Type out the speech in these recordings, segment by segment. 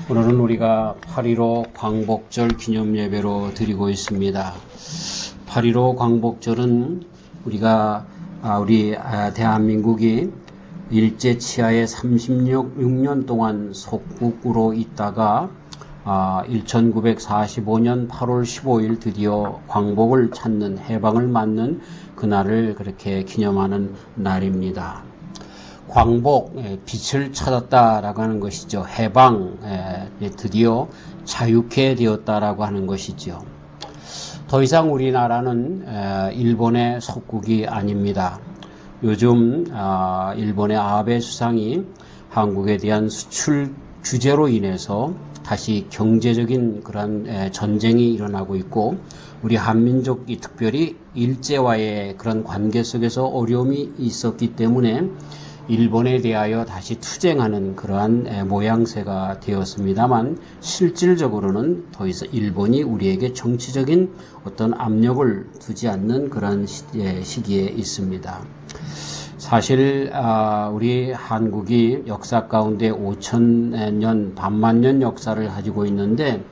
오늘은 우리가 8.15 광복절 기념 예배로 드리고 있습니다. 8.15 광복절은 우리가 우리 대한민국이 일제 치하에 36년 동안 속국으로 있다가 1945년 8월 15일 드디어 광복을 찾는 해방을 맞는 그날을 그렇게 기념하는 날입니다. 광복, 빛을 찾았다라고 하는 것이죠. 해방, 드디어 자유케 되었다라고 하는 것이죠. 더 이상 우리나라는 일본의 속국이 아닙니다. 요즘 일본의 아베 수상이 한국에 대한 수출 규제로 인해서 다시 경제적인 그런 전쟁이 일어나고 있고, 우리 한민족이 특별히 일제와의 그런 관계 속에서 어려움이 있었기 때문에 일본에 대하여 다시 투쟁하는 그러한 모양새가 되었습니다만, 실질적으로는 더 이상 일본이 우리에게 정치적인 어떤 압력을 두지 않는 그런 시기에 있습니다. 사실 우리 한국이 역사 가운데 5,000년, 반만년 역사를 가지고 있는데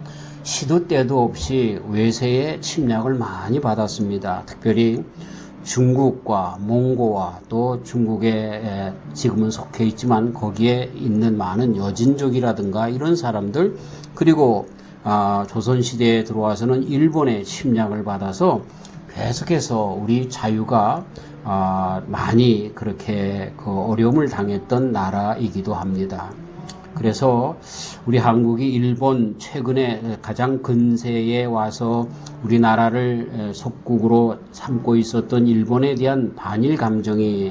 시도 때도 없이 외세의 침략을 많이 받았습니다. 특별히 중국과 몽고와 또 중국에 지금은 속해 있지만 거기에 있는 많은 여진족이라든가 이런 사람들, 그리고 조선시대에 들어와서는 일본의 침략을 받아서 계속해서 우리 자유가 많이 그렇게 어려움을 당했던 나라이기도 합니다. 그래서 우리 한국이 일본 최근에 가장 근세에 와서 우리나라를 속국으로 삼고 있었던 일본에 대한 반일 감정이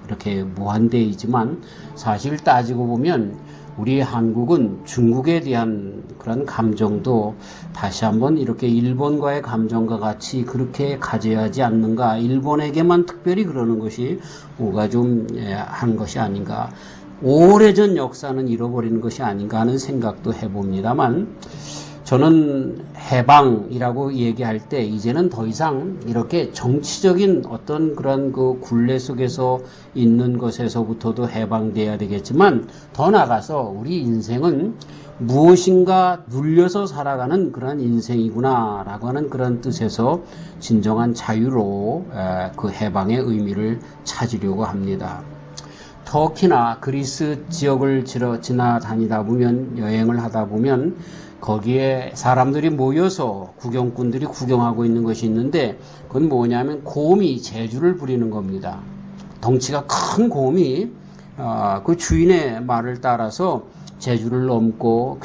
이렇게 무한대이지만, 사실 따지고 보면 우리 한국은 중국에 대한 그런 감정도 다시 한번 이렇게 일본과의 감정과 같이 그렇게 가져야 하지 않는가, 일본에게만 특별히 그러는 것이 뭐가 좀 한 것이 아닌가, 오래전 역사는 잃어버리는 것이 아닌가 하는 생각도 해봅니다만, 저는 해방이라고 얘기할 때 이제는 더 이상 이렇게 정치적인 어떤 그런 그 굴레 속에서 있는 것에서부터도 해방돼야 되겠지만, 더 나아가서 우리 인생은 무엇인가 눌려서 살아가는 그런 인생이구나 라고 하는 그런 뜻에서 진정한 자유로 그 해방의 의미를 찾으려고 합니다. 터키나 그리스 지역을 지나다니다 보면, 여행을 하다 보면 거기에 사람들이 모여서 구경꾼들이 구경하고 있는 것이 있는데, 그건 뭐냐면 곰이 제주를 부리는 겁니다. 덩치가 큰 곰이 그 주인의 말을 따라서 제주를 넘고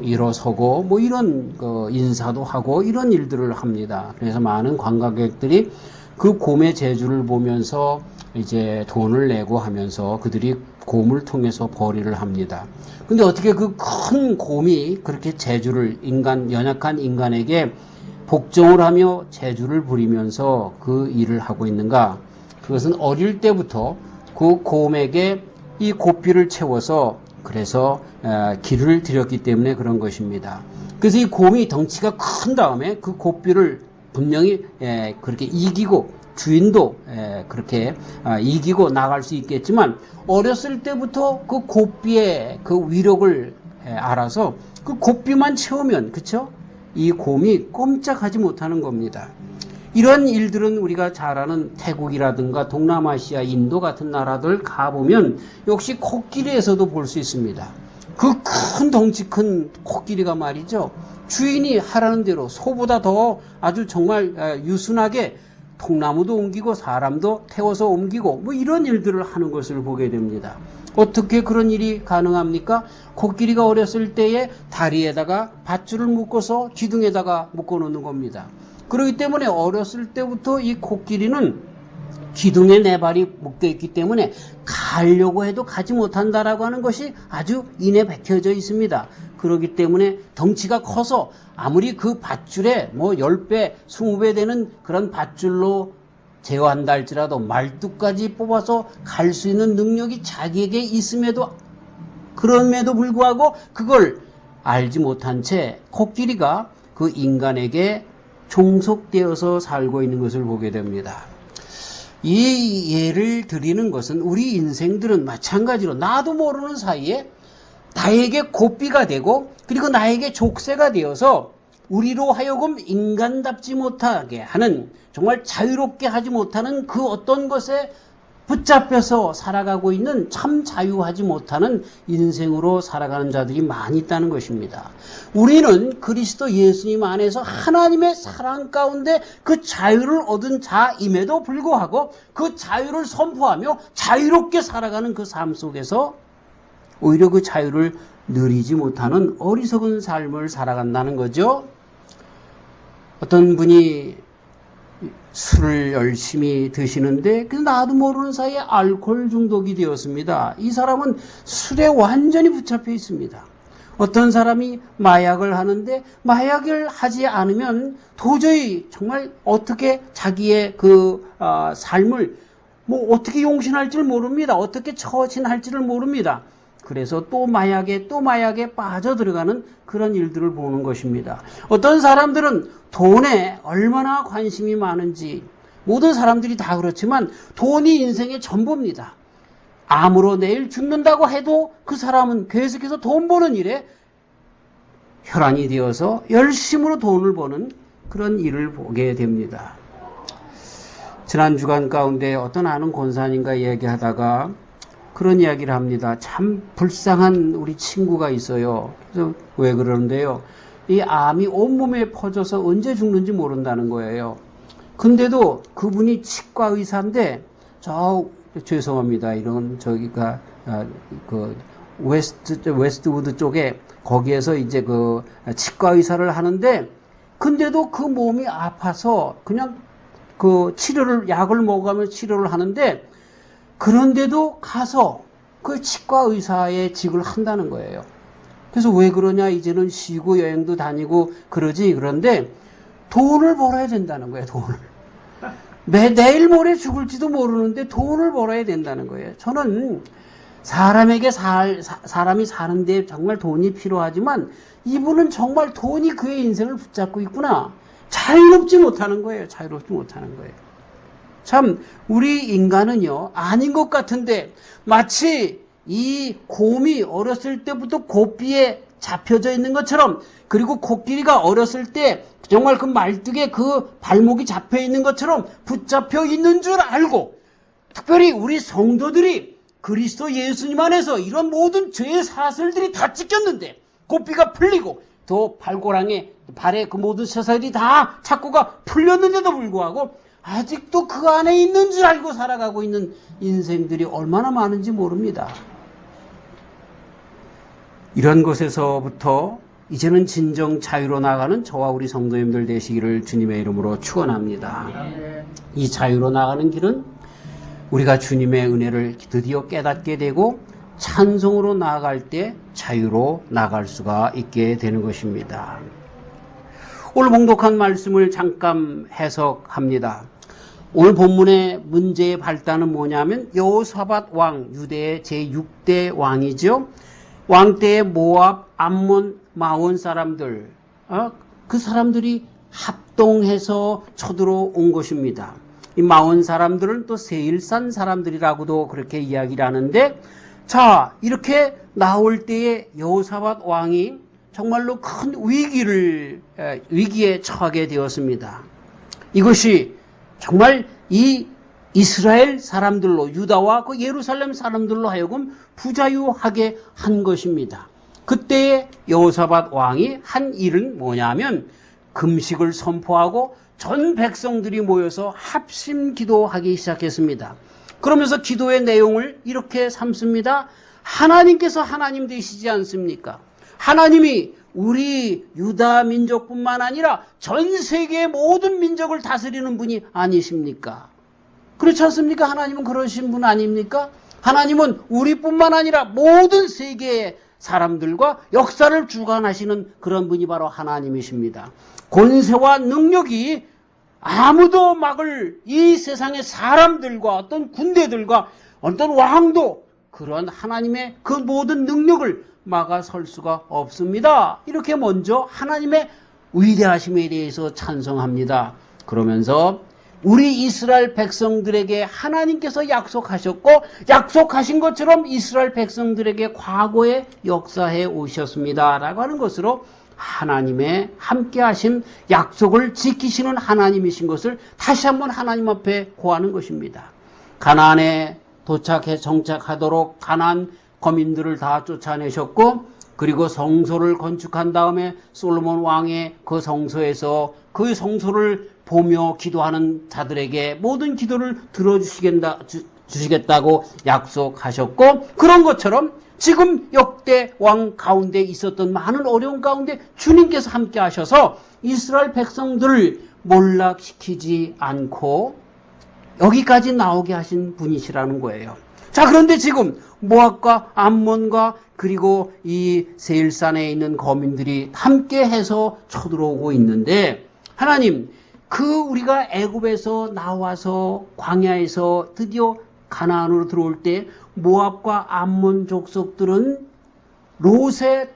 일어서고 뭐 이런 인사도 하고 이런 일들을 합니다. 그래서 많은 관광객들이 그 곰의 제주를 보면서 이제 돈을 내고 하면서 그들이 곰을 통해서 벌이를 합니다. 근데 어떻게 그 큰 곰이 그렇게 제주를 연약한 인간에게 복종을 하며 제주를 부리면서 그 일을 하고 있는가? 그것은 어릴 때부터 그 곰에게 이 고삐를 채워서 그래서 기를 드렸기 때문에 그런 것입니다. 그래서 이 곰이 덩치가 큰 다음에 그 고삐를 분명히 그렇게 이기고, 주인도 그렇게 이기고 나갈 수 있겠지만, 어렸을 때부터 그 고삐의 그 위력을 알아서 그 고삐만 채우면, 이 곰이 꼼짝하지 못하는 겁니다. 이런 일들은 우리가 잘 아는 태국이라든가 동남아시아, 인도 같은 나라들 가보면 역시 코끼리에서도 볼 수 있습니다. 그 큰 덩치 큰 코끼리가 말이죠, 주인이 하라는 대로 소보다 더 아주 정말 유순하게 통나무도 옮기고 사람도 태워서 옮기고 뭐 이런 일들을 하는 것을 보게 됩니다. 어떻게 그런 일이 가능합니까? 코끼리가 어렸을 때에 다리에다가 밧줄을 묶어서 기둥에다가 묶어 놓는 겁니다. 그렇기 때문에 어렸을 때부터 이 코끼리는 기둥에 네 발이 묶여 있기 때문에 가려고 해도 가지 못한다라고 하는 것이 아주 이내 밝혀져 있습니다. 그렇기 때문에 덩치가 커서 아무리 그 밧줄에 뭐 10배, 20배 되는 그런 밧줄로 제어한다 할지라도 말뚝까지 뽑아서 갈 수 있는 능력이 자기에게 있음에도, 그럼에도 불구하고 그걸 알지 못한 채 코끼리가 그 인간에게 종속되어서 살고 있는 것을 보게 됩니다. 이 예를 드리는 것은 우리 인생들은 마찬가지로 나도 모르는 사이에 나에게 고삐가 되고 그리고 나에게 족쇄가 되어서 우리로 하여금 인간답지 못하게 하는, 정말 자유롭게 하지 못하는 그 어떤 것에 붙잡혀서 살아가고 있는, 참 자유하지 못하는 인생으로 살아가는 자들이 많이 있다는 것입니다. 우리는 그리스도 예수님 안에서 하나님의 사랑 가운데 그 자유를 얻은 자임에도 불구하고 그 자유를 선포하며 자유롭게 살아가는 그 삶 속에서 오히려 그 자유를 누리지 못하는 어리석은 삶을 살아간다는 거죠. 어떤 분이 술을 열심히 드시는데 나도 모르는 사이에 알코올 중독이 되었습니다. 이 사람은 술에 완전히 붙잡혀 있습니다. 어떤 사람이 마약을 하는데 마약을 하지 않으면 도저히 정말 어떻게 자기의 그 삶을 어떻게 용신할지를 모릅니다. 어떻게 처신할지를 모릅니다. 그래서 또 마약에 빠져들어가는 그런 일들을 보는 것입니다. 어떤 사람들은 돈에 얼마나 관심이 많은지, 모든 사람들이 다 그렇지만 돈이 인생의 전부입니다. 암으로 내일 죽는다고 해도 그 사람은 계속해서 돈 버는 일에 혈안이 되어서 열심으로 돈을 버는 그런 일을 보게 됩니다. 지난 주간 가운데 어떤 아는 권사님과 얘기하다가 그런 이야기를 합니다. 참 불쌍한 우리 친구가 있어요. 그래서 왜 그러는데요? 이 암이 온몸에 퍼져서 언제 죽는지 모른다는 거예요. 근데도 그분이 치과 의사인데 죄송합니다. 이런 저기가 그 웨스트우드 쪽에 거기에서 이제 그 치과 의사를 하는데, 근데도 그 몸이 아파서 그냥 그 약을 먹으면서 치료를 하는데, 그런데도 가서 그 치과 의사의 직을 한다는 거예요. 그래서 왜 그러냐, 이제는 쉬고 여행도 다니고 그러지. 그런데 돈을 벌어야 된다는 거예요. 돈을. 내일 모레 죽을지도 모르는데 돈을 벌어야 된다는 거예요. 저는 사람이 사는데 정말 돈이 필요하지만 이분은 정말 돈이 그의 인생을 붙잡고 있구나. 자유롭지 못하는 거예요. 자유롭지 못하는 거예요. 참 우리 인간은요, 아닌 것 같은데 마치 이 곰이 어렸을 때부터 고삐에 잡혀져 있는 것처럼, 그리고 코끼리가 어렸을 때 정말 그 말뚝에 그 발목이 잡혀 있는 것처럼 붙잡혀 있는 줄 알고, 특별히 우리 성도들이 그리스도 예수님 안에서 이런 모든 죄의 사슬들이 다 찢겼는데 고삐가 풀리고 또 발고랑에 발에 그 모든 쇠사슬이 다 착고가 풀렸는데도 불구하고 아직도 그 안에 있는 줄 알고 살아가고 있는 인생들이 얼마나 많은지 모릅니다. 이런 것에서부터 이제는 진정 자유로 나가는 저와 우리 성도님들 되시기를 주님의 이름으로 축원합니다. 이 자유로 나가는 길은 우리가 주님의 은혜를 드디어 깨닫게 되고 찬송으로 나아갈 때 자유로 나갈 수가 있게 되는 것입니다. 오늘 봉독한 말씀을 잠깐 해석합니다. 오늘 본문의 문제의 발단은 뭐냐면 여호사밧 왕, 유대의 제6대 왕이죠. 왕 때의 모압, 암몬, 마온 사람들, 그 사람들이 합동해서 쳐들어온 것입니다. 이 마온 사람들은 또 세일산 사람들이라고도 그렇게 이야기를 하는데, 자, 이렇게 나올 때에 여호사밧 왕이 정말로 큰 위기에 처하게 되었습니다. 이것이 정말 이 이스라엘 사람들로, 유다와 그 예루살렘 사람들로 하여금 부자유하게 한 것입니다. 그때에 여호사밧 왕이 한 일은 뭐냐면 금식을 선포하고 전 백성들이 모여서 합심 기도하기 시작했습니다. 그러면서 기도의 내용을 이렇게 삼습니다. 하나님께서 하나님 되시지 않습니까? 하나님이 우리 유다 민족뿐만 아니라 전 세계의 모든 민족을 다스리는 분이 아니십니까? 그렇지 않습니까? 하나님은 그러신 분 아닙니까? 하나님은 우리뿐만 아니라 모든 세계의 사람들과 역사를 주관하시는 그런 분이 바로 하나님이십니다. 권세와 능력이 아무도 막을 이 세상의 사람들과 어떤 군대들과 어떤 왕도 그런 하나님의 그 모든 능력을 막아설 수가 없습니다. 이렇게 먼저 하나님의 위대하심에 대해서 찬송합니다. 그러면서 우리 이스라엘 백성들에게 하나님께서 약속하셨고 약속하신 것처럼 이스라엘 백성들에게 과거에 역사해 오셨습니다. 라고 하는 것으로 하나님의 함께하신 약속을 지키시는 하나님이신 것을 다시 한번 하나님 앞에 고하는 것입니다. 가나안에 도착해 정착하도록 가나안 거민들을 다 쫓아내셨고 그리고 성소를 건축한 다음에 솔로몬 왕의 그 성소에서 그 성소를 보며 기도하는 자들에게 모든 기도를 들어주시겠다고 약속하셨고 그런 것처럼 지금 역대 왕 가운데 있었던 많은 어려운 가운데 주님께서 함께 하셔서 이스라엘 백성들을 몰락시키지 않고 여기까지 나오게 하신 분이시라는 거예요. 자, 그런데 지금 모압과 암몬과 그리고 이 세일산에 있는 거민들이 함께 해서 쳐들어오고 있는데 하나님, 우리가 애굽에서 나와서 광야에서 드디어 가나안으로 들어올 때 모압과 암몬 족속들은 롯의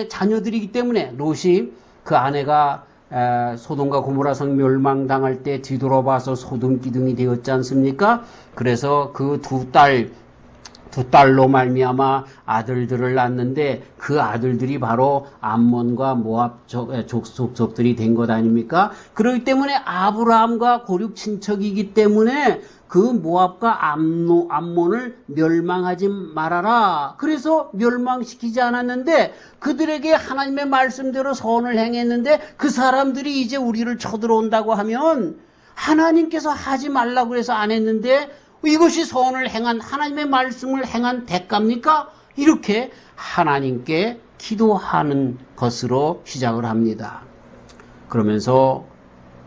자녀들이기 때문에 롯이 그 아내가 소돔과 고모라성 멸망당할 때 뒤돌아봐서 소등기둥이 되었지 않습니까? 그래서 그 두 딸로 말미암아 아들들을 낳는데 그 아들들이 바로 암몬과 모압 족속들이 된 것 아닙니까? 그렇기 때문에 아브라함과 고륙 친척이기 때문에 그 모압과 암몬을 멸망하지 말아라. 그래서 멸망시키지 않았는데 그들에게 하나님의 말씀대로 선을 행했는데 그 사람들이 이제 우리를 쳐들어온다고 하면 하나님께서 하지 말라고 그래서 안 했는데 이것이 선을 행한 하나님의 말씀을 행한 대가입니까? 이렇게 하나님께 기도하는 것으로 시작을 합니다. 그러면서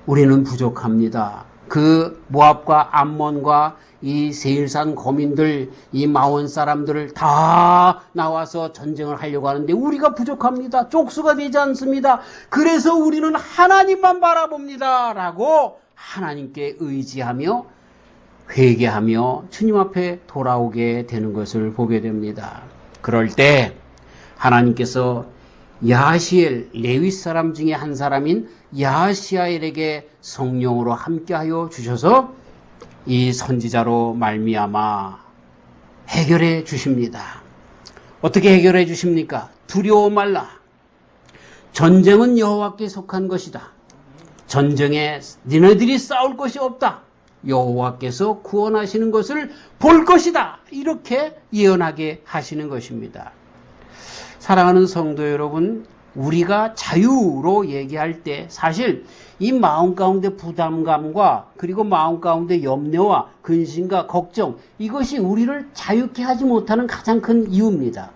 우리는 부족합니다. 그 모압과 암몬과 이 세일산 거민들, 이 마온 사람들을 다 나와서 전쟁을 하려고 하는데 우리가 부족합니다. 족수가 되지 않습니다. 그래서 우리는 하나님만 바라봅니다. 라고 하나님께 의지하며 회개하며 주님 앞에 돌아오게 되는 것을 보게 됩니다. 그럴 때 하나님께서 야하시엘 레위 사람 중에 한 사람인 야하시엘에게 성령으로 함께하여 주셔서 이 선지자로 말미암아 해결해 주십니다. 어떻게 해결해 주십니까? 두려워 말라. 전쟁은 여호와께 속한 것이다. 전쟁에 니네들이 싸울 것이 없다. 여호와께서 구원하시는 것을 볼 것이다. 이렇게 예언하게 하시는 것입니다. 사랑하는 성도 여러분, 우리가 자유로 얘기할 때 사실 이 마음 가운데 부담감과 그리고 마음 가운데 염려와 근심과 걱정, 이것이 우리를 자유케 하지 못하는 가장 큰 이유입니다.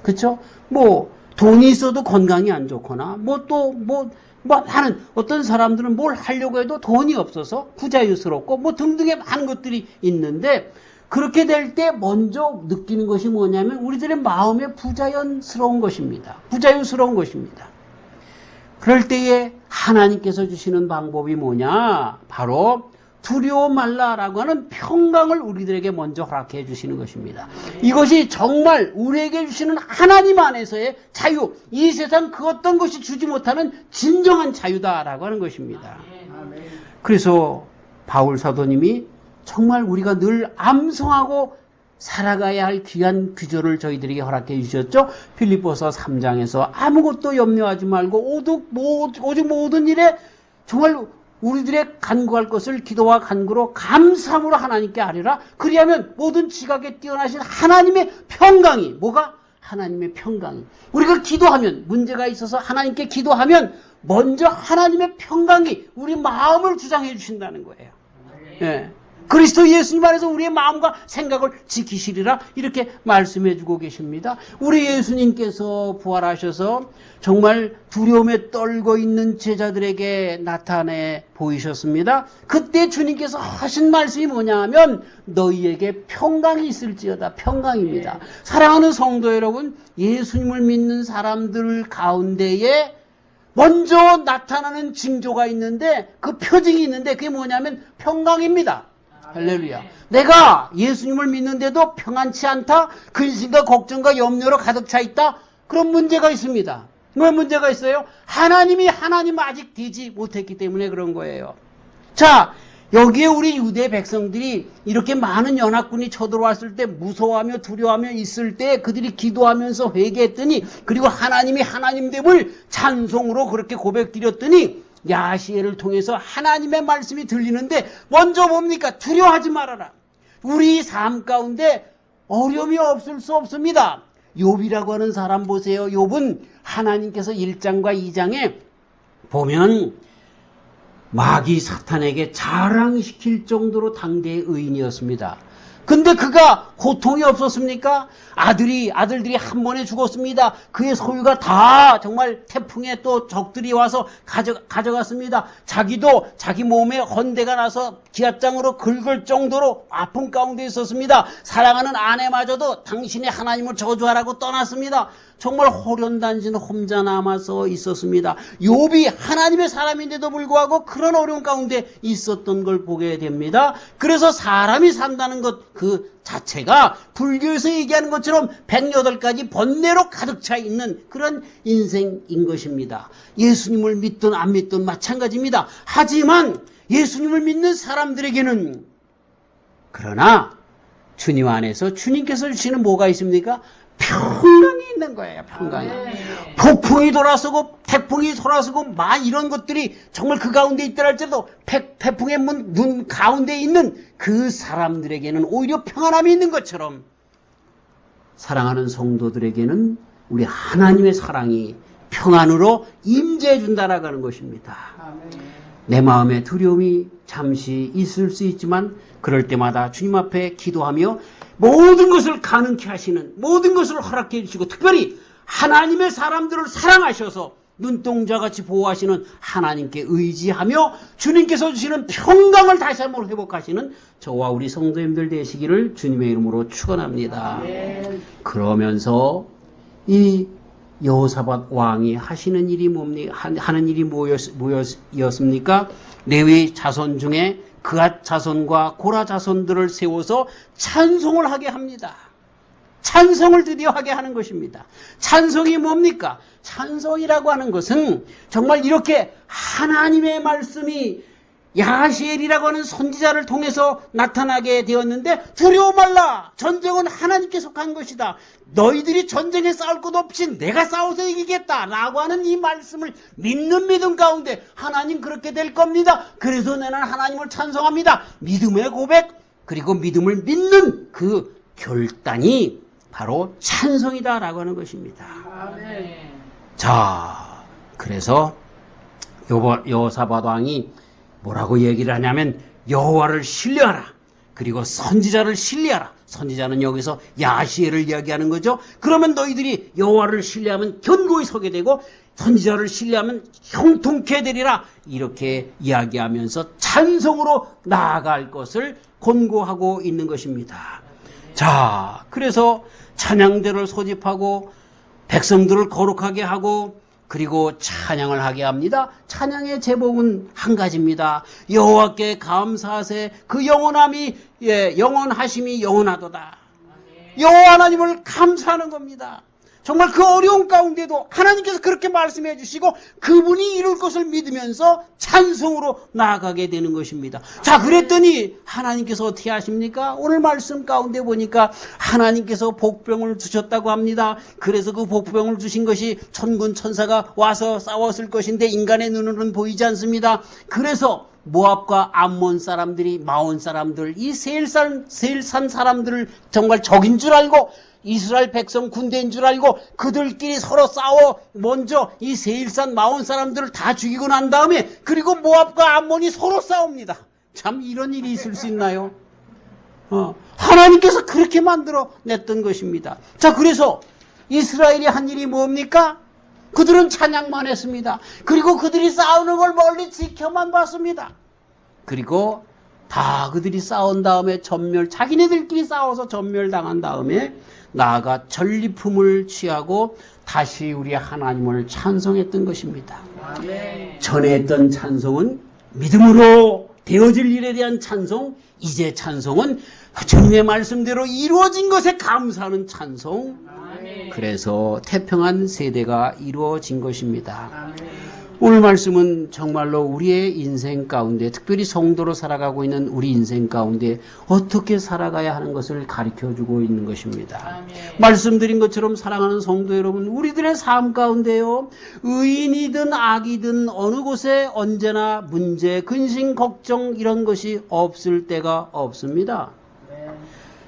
그렇죠? 돈이 있어도 건강이 안 좋거나 하는 어떤 사람들은 뭘 하려고 해도 돈이 없어서 부자유스럽고 등등의 많은 것들이 있는데 그렇게 될 때 먼저 느끼는 것이 뭐냐면 우리들의 마음에 부자연스러운 것입니다. 부자유스러운 것입니다. 그럴 때에 하나님께서 주시는 방법이 뭐냐? 바로 두려워 말라라고 하는 평강을 우리들에게 먼저 허락해 주시는 것입니다. 이것이 정말 우리에게 주시는 하나님 안에서의 자유, 이 세상 그 어떤 것이 주지 못하는 진정한 자유다라고 하는 것입니다. 그래서 바울 사도님이 정말 우리가 늘 암송하고 살아가야 할 귀한 규절을 저희들에게 허락해 주셨죠. 빌립보서 3장에서 아무것도 염려하지 말고 오직 모든 일에 정말 우리들의 간구할 것을 기도와 간구로 감사함으로 하나님께 아뢰라. 그리하면 모든 지각에 뛰어나신 하나님의 평강이 하나님의 평강이 우리가 기도하면 문제가 있어서 하나님께 기도하면 먼저 하나님의 평강이 우리 마음을 주장해 주신다는 거예요. 예. 그리스도 예수님 안에서 우리의 마음과 생각을 지키시리라 이렇게 말씀해 주고 계십니다. 우리 예수님께서 부활하셔서 정말 두려움에 떨고 있는 제자들에게 나타내 보이셨습니다. 그때 주님께서 하신 말씀이 뭐냐 하면 너희에게 평강이 있을지어다. 평강입니다. 사랑하는 성도 여러분, 예수님을 믿는 사람들 가운데에 먼저 나타나는 징조가 있는데 그 표징이 있는데 그게 뭐냐면 평강입니다. 할렐루야. 내가 예수님을 믿는데도 평안치 않다? 근심과 걱정과 염려로 가득 차 있다? 그런 문제가 있습니다. 왜 문제가 있어요? 하나님 아직 되지 못했기 때문에 그런 거예요. 자, 여기에 우리 유대 백성들이 이렇게 많은 연합군이 쳐들어왔을 때 무서워하며 두려워하며 있을 때 그들이 기도하면서 회개했더니, 그리고 하나님이 하나님됨을 찬송으로 그렇게 고백드렸더니 야시엘을 통해서 하나님의 말씀이 들리는데 먼저 뭡니까? 두려워하지 말아라. 우리 삶 가운데 어려움이 없을 수 없습니다. 욥이라고 하는 사람 보세요. 욥은 하나님께서 1장과 2장에 보면 마귀 사탄에게 자랑시킬 정도로 당대의 의인이었습니다. 근데 그가 고통이 없었습니까? 아들들이 한 번에 죽었습니다. 그의 소유가 다 정말 태풍에 또 적들이 와서 가져갔습니다. 자기도 자기 몸에 헌대가 나서 기압장으로 긁을 정도로 아픔 가운데 있었습니다. 사랑하는 아내마저도 당신이 하나님을 저주하라고 떠났습니다. 정말 호련단신 혼자 남아서 있었습니다. 욥이 하나님의 사람인데도 불구하고 그런 어려운 가운데 있었던 걸 보게 됩니다. 그래서 사람이 산다는 것 그 자체가 불교에서 얘기하는 것처럼 108가지 번뇌로 가득 차 있는 그런 인생인 것입니다. 예수님을 믿든 안 믿든 마찬가지입니다. 하지만 예수님을 믿는 사람들에게는, 그러나 주님 안에서 주님께서 주시는 뭐가 있습니까? 평강이 있는 거예요. 평강이. 폭풍이 돌아서고 태풍이 돌아서고 이런 것들이 정말 그 가운데 있더라 할지라도 태풍의 눈 가운데 있는 그 사람들에게는 오히려 평안함이 있는 것처럼 사랑하는 성도들에게는 우리 하나님의 사랑이 평안으로 임재해 준다라고 하는 것입니다. 내 마음에 두려움이 잠시 있을 수 있지만 그럴 때마다 주님 앞에 기도하며 모든 것을 가능케 하시는, 모든 것을 허락해 주시고 특별히 하나님의 사람들을 사랑하셔서 눈동자같이 보호하시는 하나님께 의지하며 주님께서 주시는 평강을 다시 한번 회복하시는 저와 우리 성도님들 되시기를 주님의 이름으로 축원합니다. 그러면서 이 여호사밧 왕이 하시는 일이 하는 일이 뭐였습니까? 레위 자손 중에 그앗 자손과 고라 자손들을 세워서 찬송을 하게 합니다. 찬송을 드디어 하게 하는 것입니다. 찬송이 뭡니까? 찬송이라고 하는 것은 정말 이렇게 하나님의 말씀이 야시엘이라고 하는 선지자를 통해서 나타나게 되었는데, 두려워 말라. 전쟁은 하나님께 속한 것이다. 너희들이 전쟁에 싸울 것 없이 내가 싸워서 이기겠다 라고 하는 이 말씀을 믿는 믿음 가운데 하나님 그렇게 될 겁니다. 그래서 나는 하나님을 찬송합니다. 믿음의 고백, 그리고 믿음을 믿는 그 결단이 바로 찬송이다 라고 하는 것입니다. 아멘. 자, 그래서 여호사밧 왕이 뭐라고 얘기를 하냐면 여호와를 신뢰하라. 그리고 선지자를 신뢰하라. 선지자는 여기서 야시엘을 이야기하는 거죠. 그러면 너희들이 여호와를 신뢰하면 견고히 서게 되고 선지자를 신뢰하면 형통케 되리라. 이렇게 이야기하면서 찬송으로 나아갈 것을 권고하고 있는 것입니다. 자, 그래서 찬양대를 소집하고 백성들을 거룩하게 하고 그리고 찬양을 하게 합니다. 찬양의 제목은 한 가지입니다. 여호와께 감사하세. 그 영원함이 영원하심이 영원하도다. 여호와 하나님을 감사하는 겁니다. 정말 그 어려운 가운데도 하나님께서 그렇게 말씀해 주시고 그분이 이룰 것을 믿으면서 찬송으로 나아가게 되는 것입니다. 자, 그랬더니 하나님께서 어떻게 하십니까? 오늘 말씀 가운데 보니까 하나님께서 복병을 주셨다고 합니다. 그래서 그 복병을 주신 것이 천군 천사가 와서 싸웠을 것인데 인간의 눈으로는 보이지 않습니다. 그래서 모압과 암몬 사람들이, 마온 사람들, 이 세일산 사람들을 정말 적인 줄 알고 이스라엘 백성 군대인 줄 알고 그들끼리 서로 싸워 먼저 이 세일산 마온 사람들을 다 죽이고 난 다음에 그리고 모압과 암몬이 서로 싸웁니다. 참 이런 일이 있을 수 있나요? 하나님께서 그렇게 만들어 냈던 것입니다. 자, 그래서 이스라엘이 한 일이 뭡니까? 그들은 찬양만 했습니다. 그리고 그들이 싸우는 걸 멀리 지켜만 봤습니다. 그리고 다 그들이 싸운 다음에 자기네들끼리 싸워서 전멸당한 다음에 나아가 전리품을 취하고 다시 우리 하나님을 찬송했던 것입니다. 아멘. 전에 했던 찬송은 믿음으로 되어질 일에 대한 찬송, 이제 찬송은 주님의 말씀대로 이루어진 것에 감사하는 찬송. 아멘. 그래서 태평한 세대가 이루어진 것입니다. 아멘. 오늘 말씀은 정말로 우리의 인생 가운데, 특별히 성도로 살아가고 있는 우리 인생 가운데 어떻게 살아가야 하는 것을 가르쳐주고 있는 것입니다. 아멘. 말씀드린 것처럼 사랑하는 성도 여러분, 우리들의 삶 가운데요, 의인이든 악이든 어느 곳에 언제나 문제, 근심, 걱정 이런 것이 없을 때가 없습니다.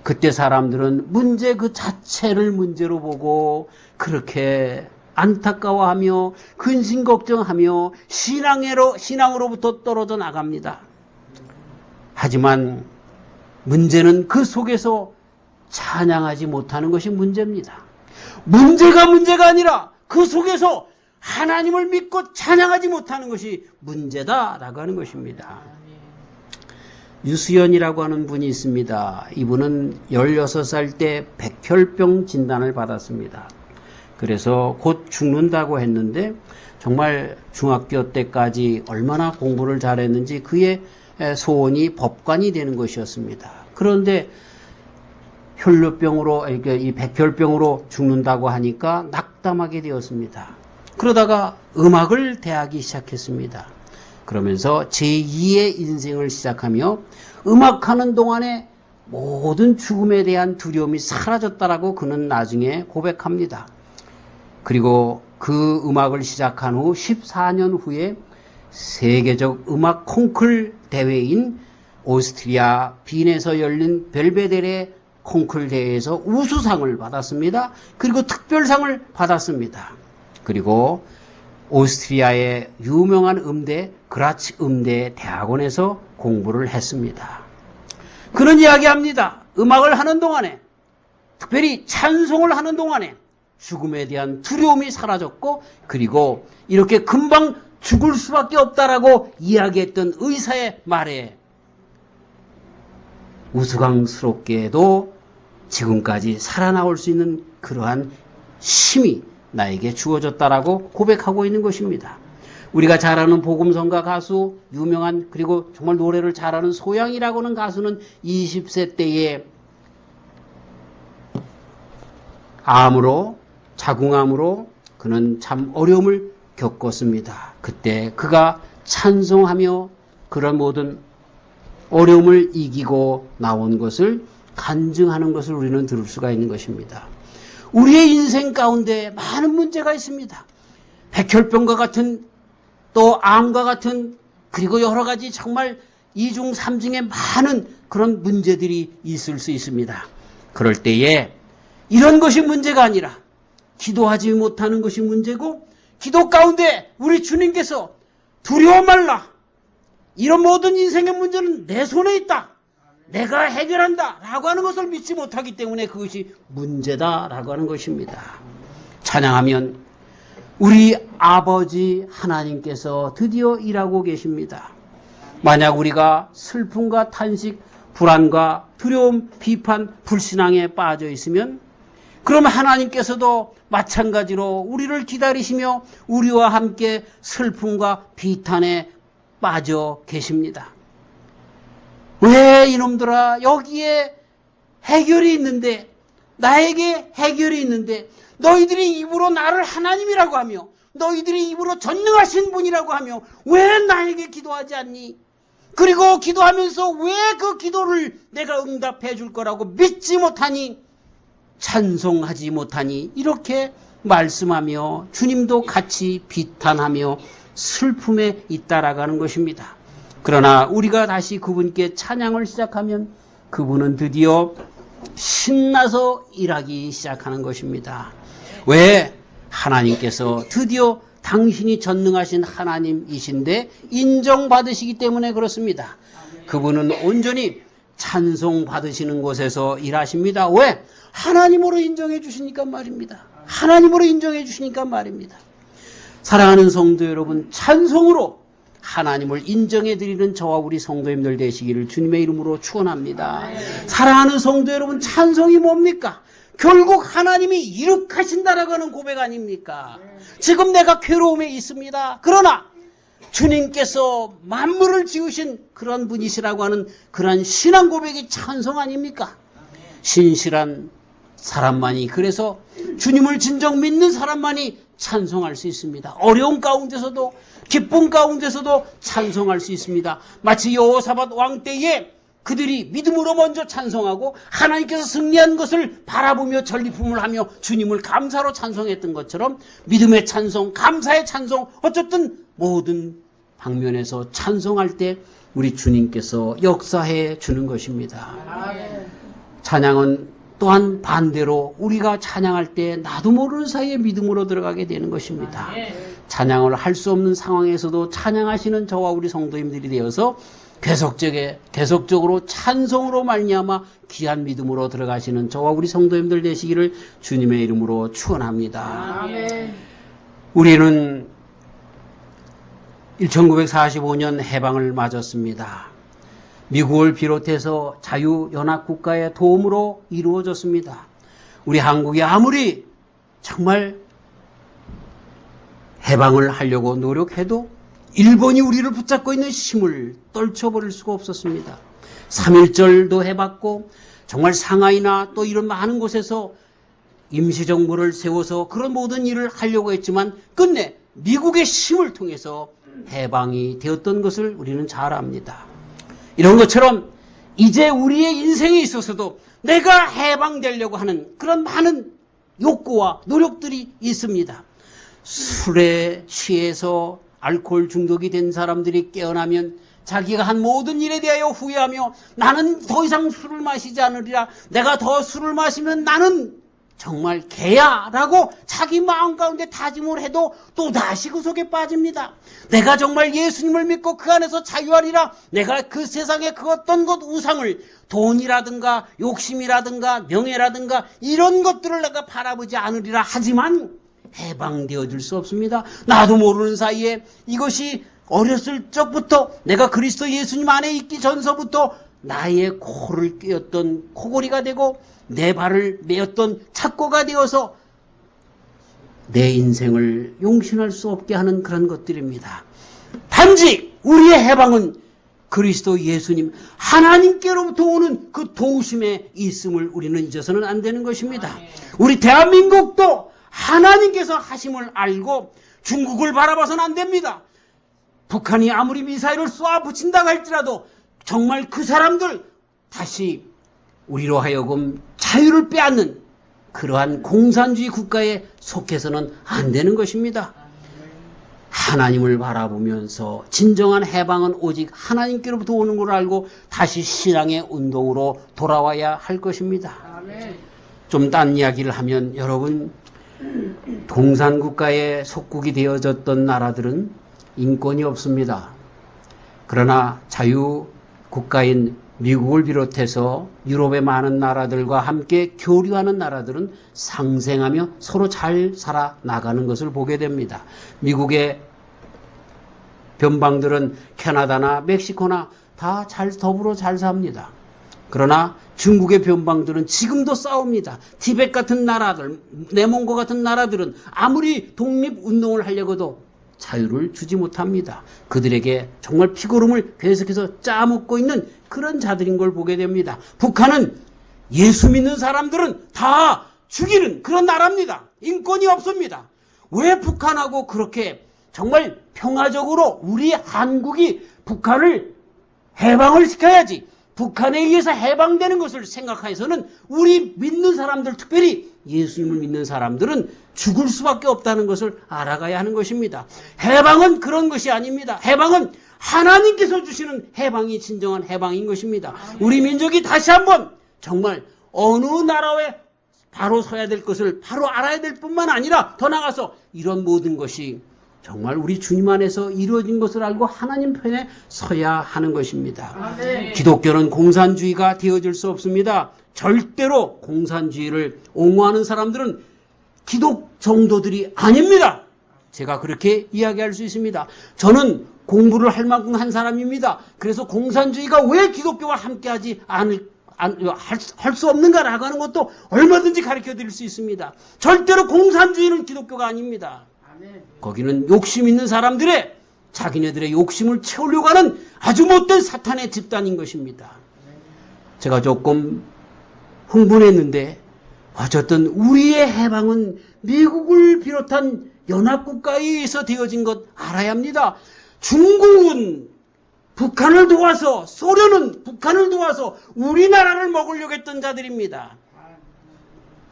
그때 사람들은 문제 그 자체를 문제로 보고 그렇게 안타까워하며 근심 걱정하며 신앙으로부터 떨어져 나갑니다. 하지만 문제는 그 속에서 찬양하지 못하는 것이 문제입니다. 문제가 아니라 그 속에서 하나님을 믿고 찬양하지 못하는 것이 문제다라고 하는 것입니다. 유수연이라고 하는 분이 있습니다. 이분은 16살 때 백혈병 진단을 받았습니다. 그래서 곧 죽는다고 했는데 정말 중학교 때까지 얼마나 공부를 잘했는지 그의 소원이 법관이 되는 것이었습니다. 그런데 혈류병으로, 이 백혈병으로 죽는다고 하니까 낙담하게 되었습니다. 그러다가 음악을 대하기 시작했습니다. 그러면서 제2의 인생을 시작하며 음악하는 동안에 모든 죽음에 대한 두려움이 사라졌다라고 그는 나중에 고백합니다. 그리고 그 음악을 시작한 후 14년 후에 세계적 음악 콩쿨 대회인 오스트리아 빈에서 열린 벨베데레 콩쿨 대회에서 우수상을 받았습니다. 그리고 특별상을 받았습니다. 그리고 오스트리아의 유명한 음대 그라츠 음대 대학원에서 공부를 했습니다. 그런 이야기합니다. 음악을 하는 동안에, 특별히 찬송을 하는 동안에 죽음에 대한 두려움이 사라졌고, 그리고 이렇게 금방 죽을 수밖에 없다라고 이야기했던 의사의 말에 우스꽝스럽게도 지금까지 살아나올 수 있는 그러한 힘이 나에게 주어졌다라고 고백하고 있는 것입니다. 우리가 잘 아는 복음성가 가수, 유명한, 그리고 정말 노래를 잘하는 소양이라고 하는 가수는 20세 때에 자궁암으로 그는 참 어려움을 겪었습니다. 그때 그가 찬송하며 그런 모든 어려움을 이기고 나온 것을 간증하는 것을 우리는 들을 수가 있는 것입니다. 우리의 인생 가운데 많은 문제가 있습니다. 백혈병과 같은, 또 암과 같은, 그리고 여러 가지 정말 이중 삼중의 많은 그런 문제들이 있을 수 있습니다. 그럴 때에 이런 것이 문제가 아니라 기도하지 못하는 것이 문제고, 기도 가운데 우리 주님께서 두려워 말라, 이런 모든 인생의 문제는 내 손에 있다, 내가 해결한다 라고 하는 것을 믿지 못하기 때문에 그것이 문제다라고 하는 것입니다. 찬양하면 우리 아버지 하나님께서 드디어 일하고 계십니다. 만약 우리가 슬픔과 탄식, 불안과 두려움, 비판, 불신앙에 빠져 있으면 그럼 하나님께서도 마찬가지로 우리를 기다리시며 우리와 함께 슬픔과 비탄에 빠져 계십니다. 왜 이놈들아, 여기에 해결이 있는데, 나에게 해결이 있는데, 너희들이 입으로 나를 하나님이라고 하며 너희들이 입으로 전능하신 분이라고 하며 왜 나에게 기도하지 않니? 그리고 기도하면서 왜 그 기도를 내가 응답해 줄 거라고 믿지 못하니? 찬송하지 못하니? 이렇게 말씀하며 주님도 같이 비탄하며 슬픔에 잇따라가는 것입니다. 그러나 우리가 다시 그분께 찬양을 시작하면 그분은 드디어 신나서 일하기 시작하는 것입니다. 왜? 하나님께서 드디어 당신이 전능하신 하나님이신데 인정받으시기 때문에 그렇습니다. 그분은 온전히 찬송받으시는 곳에서 일하십니다. 왜? 하나님으로 인정해 주시니까 말입니다. 하나님으로 인정해 주시니까 말입니다. 사랑하는 성도 여러분, 찬송으로 하나님을 인정해 드리는 저와 우리 성도님들 되시기를 주님의 이름으로 축원합니다. 사랑하는 성도 여러분, 찬송이 뭡니까? 결국 하나님이 이룩하신다라고 하는 고백 아닙니까? 지금 내가 괴로움에 있습니다. 그러나 주님께서 만물을 지으신 그런 분이시라고 하는 그런 신앙 고백이 찬송 아닙니까? 신실한 사람만이, 그래서 주님을 진정 믿는 사람만이 찬송할 수 있습니다. 어려운 가운데서도, 기쁨 가운데서도 찬송할 수 있습니다. 마치 여호사밧 왕 때에 그들이 믿음으로 먼저 찬송하고 하나님께서 승리한 것을 바라보며 전리품을 하며 주님을 감사로 찬송했던 것처럼 믿음의 찬송, 감사의 찬송, 어쨌든 모든 방면에서 찬송할 때 우리 주님께서 역사해 주는 것입니다. 찬양은 또한 반대로 우리가 찬양할 때 나도 모르는 사이에 믿음으로 들어가게 되는 것입니다. 찬양을 할 수 없는 상황에서도 찬양하시는 저와 우리 성도님들이 되어서 계속적으로 찬송으로 말미암아 귀한 믿음으로 들어가시는 저와 우리 성도님들 되시기를 주님의 이름으로 축원합니다. 우리는 1945년 해방을 맞았습니다. 미국을 비롯해서 자유연합국가의 도움으로 이루어졌습니다. 우리 한국이 아무리 정말 해방을 하려고 노력해도 일본이 우리를 붙잡고 있는 힘을 떨쳐버릴 수가 없었습니다. 3.1절도 해봤고 정말 상하이나 또 이런 많은 곳에서 임시정부를 세워서 그런 모든 일을 하려고 했지만 끝내 미국의 힘을 통해서 해방이 되었던 것을 우리는 잘 압니다. 이런 것처럼 이제 우리의 인생에 있어서도 내가 해방되려고 하는 그런 많은 욕구와 노력들이 있습니다. 술에 취해서 알코올 중독이 된 사람들이 깨어나면 자기가 한 모든 일에 대하여 후회하며 나는 더 이상 술을 마시지 않으리라, 내가 더 술을 마시면 나는 정말 개야 라고 자기 마음 가운데 다짐을 해도 또다시 그 속에 빠집니다. 내가 정말 예수님을 믿고 그 안에서 자유하리라, 내가 그 세상의 그 어떤 것 우상을, 돈이라든가 욕심이라든가 명예라든가 이런 것들을 내가 바라보지 않으리라 하지만 해방되어질 수 없습니다. 나도 모르는 사이에 이것이 어렸을 적부터 내가 그리스도 예수님 안에 있기 전서부터 나의 코를 꿰었던 코골이가 되고 내 발을 메었던 착고가 되어서 내 인생을 용신할 수 없게 하는 그런 것들입니다. 단지 우리의 해방은 그리스도 예수님 하나님께로부터 오는 그 도우심에 있음을 우리는 잊어서는 안 되는 것입니다. 우리 대한민국도 하나님께서 하심을 알고 중국을 바라봐서는 안 됩니다. 북한이 아무리 미사일을 쏘아 붙인다고 할지라도 정말 그 사람들 다시 우리로 하여금 자유를 빼앗는 그러한 공산주의 국가에 속해서는 안 되는 것입니다. 하나님을 바라보면서 진정한 해방은 오직 하나님께로부터 오는 걸 알고 다시 신앙의 운동으로 돌아와야 할 것입니다. 좀 딴 이야기를 하면 여러분, 공산국가에 속국이 되어졌던 나라들은 인권이 없습니다. 그러나 자유국가인 미국을 비롯해서 유럽의 많은 나라들과 함께 교류하는 나라들은 상생하며 서로 잘 살아나가는 것을 보게 됩니다. 미국의 변방들은 캐나다나 멕시코나 다 더불어 잘 삽니다. 그러나 중국의 변방들은 지금도 싸웁니다. 티벳 같은 나라들, 내몽고 같은 나라들은 아무리 독립운동을 하려고도 자유를 주지 못합니다. 그들에게 정말 피고름을 계속해서 짜먹고 있는 그런 자들인 걸 보게 됩니다. 북한은 예수 믿는 사람들은 다 죽이는 그런 나라입니다. 인권이 없습니다. 왜 북한하고 그렇게 정말 평화적으로 우리 한국이 북한을 해방을 시켜야지, 북한에 의해서 해방되는 것을 생각해서는 우리 믿는 사람들, 특별히 예수님을 믿는 사람들은 죽을 수밖에 없다는 것을 알아가야 하는 것입니다. 해방은 그런 것이 아닙니다. 해방은 하나님께서 주시는 해방이 진정한 해방인 것입니다. 우리 민족이 다시 한번 정말 어느 나라에 바로 서야 될 것을 바로 알아야 될 뿐만 아니라 더 나아가서 이런 모든 것이 정말 우리 주님 안에서 이루어진 것을 알고 하나님 편에 서야 하는 것입니다. 기독교는 공산주의가 되어질 수 없습니다. 절대로 공산주의를 옹호하는 사람들은 기독 정도들이 아닙니다. 제가 그렇게 이야기할 수 있습니다. 저는 공부를 할 만큼 한 사람입니다. 그래서 공산주의가 왜 기독교와 함께하지 할 수 없는가라고 하는 것도 얼마든지 가르쳐 드릴 수 있습니다. 절대로 공산주의는 기독교가 아닙니다. 거기는 욕심 있는 사람들의 자기네들의 욕심을 채우려고 하는 아주 못된 사탄의 집단인 것입니다. 제가 조금 흥분했는데 어쨌든 우리의 해방은 미국을 비롯한 연합국가에 되어진 것 알아야 합니다. 중국은 북한을 도와서, 소련은 북한을 도와서 우리나라를 먹으려고 했던 자들입니다.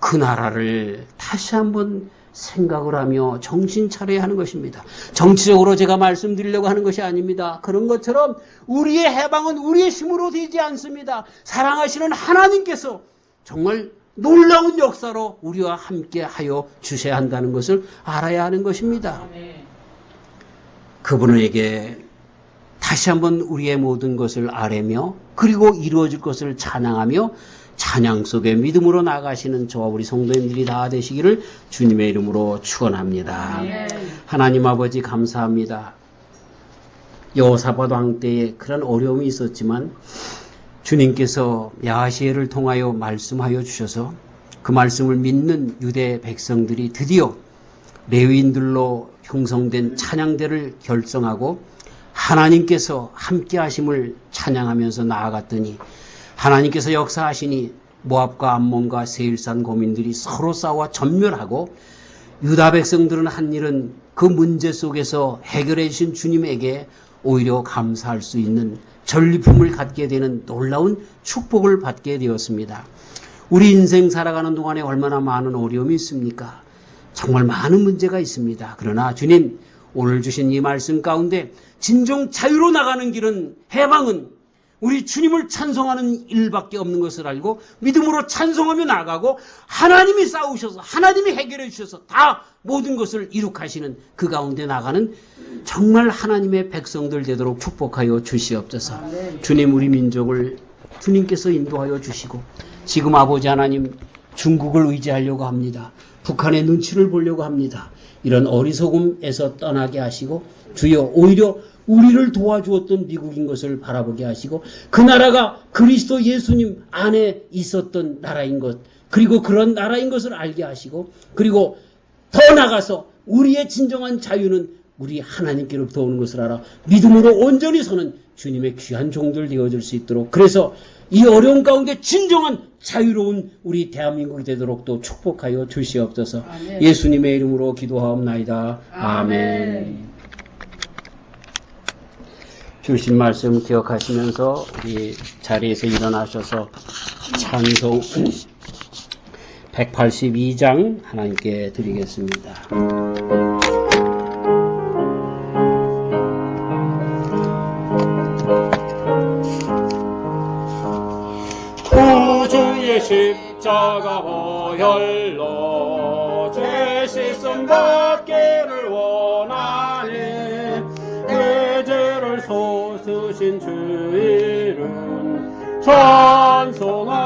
그 나라를 다시 한번 생각을 하며 정신 차려야 하는 것입니다. 정치적으로 제가 말씀드리려고 하는 것이 아닙니다. 그런 것처럼 우리의 해방은 우리의 힘으로 되지 않습니다. 사랑하시는 하나님께서 정말 놀라운 역사로 우리와 함께 하여 주셔야 한다는 것을 알아야 하는 것입니다. 그분에게 다시 한번 우리의 모든 것을 아뢰며 그리고 이루어질 것을 찬양하며 찬양 속에 믿음으로 나가시는 저와 우리 성도님들이 다 되시기를 주님의 이름으로 축원합니다. 하나님 아버지 감사합니다. 여호사밧 왕 때에 그런 어려움이 있었지만 주님께서 야시엘을 통하여 말씀하여 주셔서 그 말씀을 믿는 유대 백성들이 드디어 레위인들로 형성된 찬양대를 결성하고 하나님께서 함께 하심을 찬양하면서 나아갔더니 하나님께서 역사하시니 모압과 암몬과 세일산 고민들이 서로 싸워 전멸하고 유다 백성들은 한 일은 그 문제 속에서 해결해 주신 주님에게 오히려 감사할 수 있는 전리품을 갖게 되는 놀라운 축복을 받게 되었습니다. 우리 인생 살아가는 동안에 얼마나 많은 어려움이 있습니까? 정말 많은 문제가 있습니다. 그러나 주님 오늘 주신 이 말씀 가운데 진정 자유로 나가는 길은 해방은 우리 주님을 찬송하는 일밖에 없는 것을 알고 믿음으로 찬송하며 나가고 하나님이 싸우셔서 하나님이 해결해 주셔서 다 모든 것을 이룩하시는 그 가운데 나가는 정말 하나님의 백성들 되도록 축복하여 주시옵소서. 주님 우리 민족을 주님께서 인도하여 주시고 지금 아버지 하나님 중국을 의지하려고 합니다. 북한의 눈치를 보려고 합니다. 이런 어리석음에서 떠나게 하시고 주여 오히려 우리를 도와주었던 미국인 것을 바라보게 하시고 그 나라가 그리스도 예수님 안에 있었던 나라인 것 그리고 그런 나라인 것을 알게 하시고 그리고 더 나가서 우리의 진정한 자유는 우리 하나님께로부터 오는 것을 알아 믿음으로 온전히 서는 주님의 귀한 종들 되어줄 수 있도록 그래서 이 어려운 가운데 진정한 자유로운 우리 대한민국이 되도록 또 축복하여 주시옵소서. 아멘. 예수님의 이름으로 기도하옵나이다. 아멘. 주신 말씀 기억하시면서 우리 자리에서 일어나셔서 찬송 182장 하나님께 드리겠습니다. 구주의 십자가 보혈로 죄 씻음 받기를 원하니 내 죄를 쏟으신 주 이름 찬송합시다.